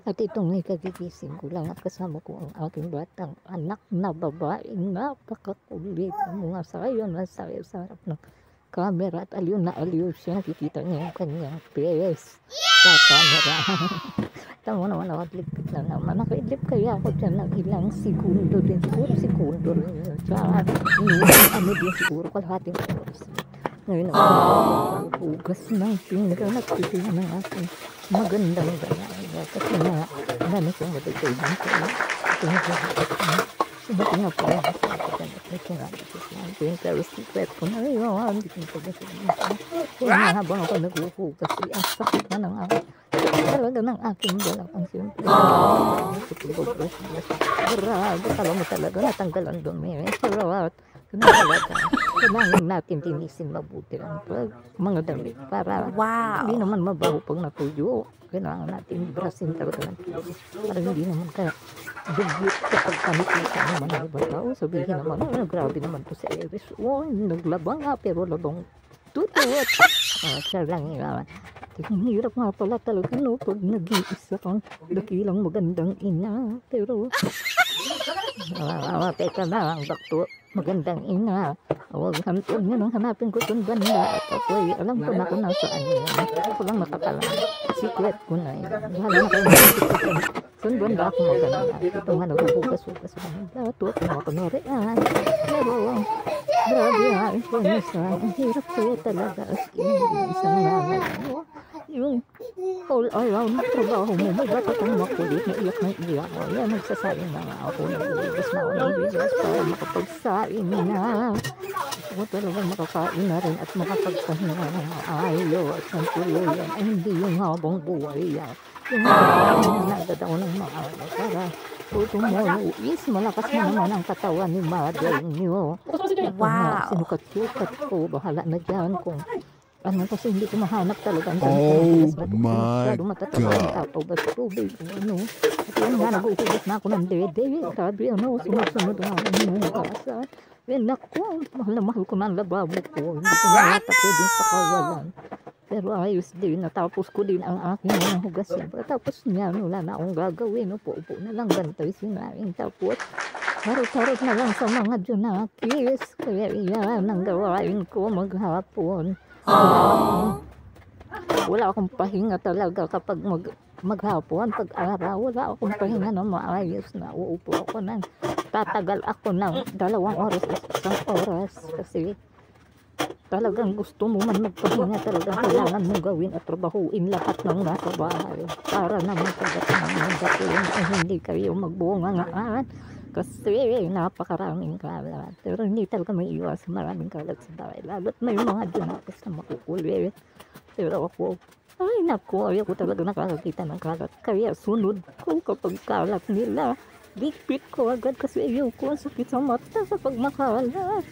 At itong ikagigising ko lang at kasama ko ang aking batang anak na babaeng napakakulit. Ang mga sayo na sayo sa harap ng camera at aliw na aliw siya. Nakikita niya yung kanyang face sa camera. Tama naman nakadlipit na naman. Nakaidlip kaya ako dyan ng ilang segundo din. Siguro segundo rin yun. Tsaka ano din siguro kalahating oras. Ngayon ako hugas ng pinggan at titignan ng aking magandang dalaga. Kasi nga, ano kong matutulong ko. Subukin nga po. Ito nga. Ito yung pero secret ko na yun. Hindi ko ba sabihin. Kaya nga habang ako naghuhugas, ang sakit na ng aking talaga ng aking balakang siyempre. Grabe, kala mo talaga natanggal ang dumi. Sarap. Kailangan natin tinisin mabuti ang mga damit para hindi naman mabaho pag natuyo. Kailangan natin brasin talaga ng tuyo para hindi naman ka dugyot kapag kanikita naman ang iba tao. Sabihin naman, grabe naman to sa Iris. Naglabang nga pero labang tutut. Siya lang yun. Ang hirap nga pala talaga no pag nag-iisa kang dakilang magandang ina. Pero teka na ang doktor. Magandang ina. Huwag hantun yun ang hanapin ko itong banda. At ako'y alam ko na kung nasaan yun. Ako lang nakakalang. Secret ko na yun. Wala na kayo nakikita. Saan banda ako maganda. Ito nga nagbubukas-bukas. Dato ako makakunorian. Pero grabe ha. Ang hirap kayo talaga. As in, isang nanay. Yung all around trabaho mo, may bata kang makulit, naiyak na iyak mo. Yan, nagsasabi na nga ako, nagbubugas na ako ng bigas para makapagsain na. Ako talagang makakain na rin at makapagpahinga ng ayos ng tuluyan. Ay, hindi yung habang buhay yan. Yung nagdad ako ng maawa para tomorrow is malakas na naman ang katawan ni mother niyo. Wow! Sinukat-sukat ko, bahala na dyan kung ano kasi hindi ko mahanap talaga ang my God. Tapos tubig, ano. At yan nga, nag-uugas na ako ng dede. Grabe, ano, sunod-sunod na ako ng hugasan. Naku, mahal na mahal ko na ang lababo ko. Hindi ko na yata pwedeng pakawalan. Pero ayos din, natapos ko din ang aking mga hugasin. Tapos niya, wala na akong gagawin. Upo-upo na lang, gantay sinaing. Tapos, harot-harot na lang sa mga junakis. Kaya yan ang gawain ko maghapon. Wala akong pahinga talaga kapag maghapon, pag araw, wala akong pahinga na maayos na uupo ako ng tatagal ako ng 2 oras o 1 oras kasi talagang gusto mo man magpahinga talaga kailangan mo gawin at trabahuin lahat ng nasa bahay para naman pagdating ng dating ay hindi kayo magbungangaan kasi napakaraming kalat. Pero hindi talaga may iwas maraming kalat sa bahay. Lalo't may mga dunakas na makukulit. Pero ako, ay naku, ayaw ko talaga nakakakita ng kalat. Kaya sunod ko kapag kalat nila. Bigpit ko agad kasi ayaw ko ang sakit sa mata kapag makalat.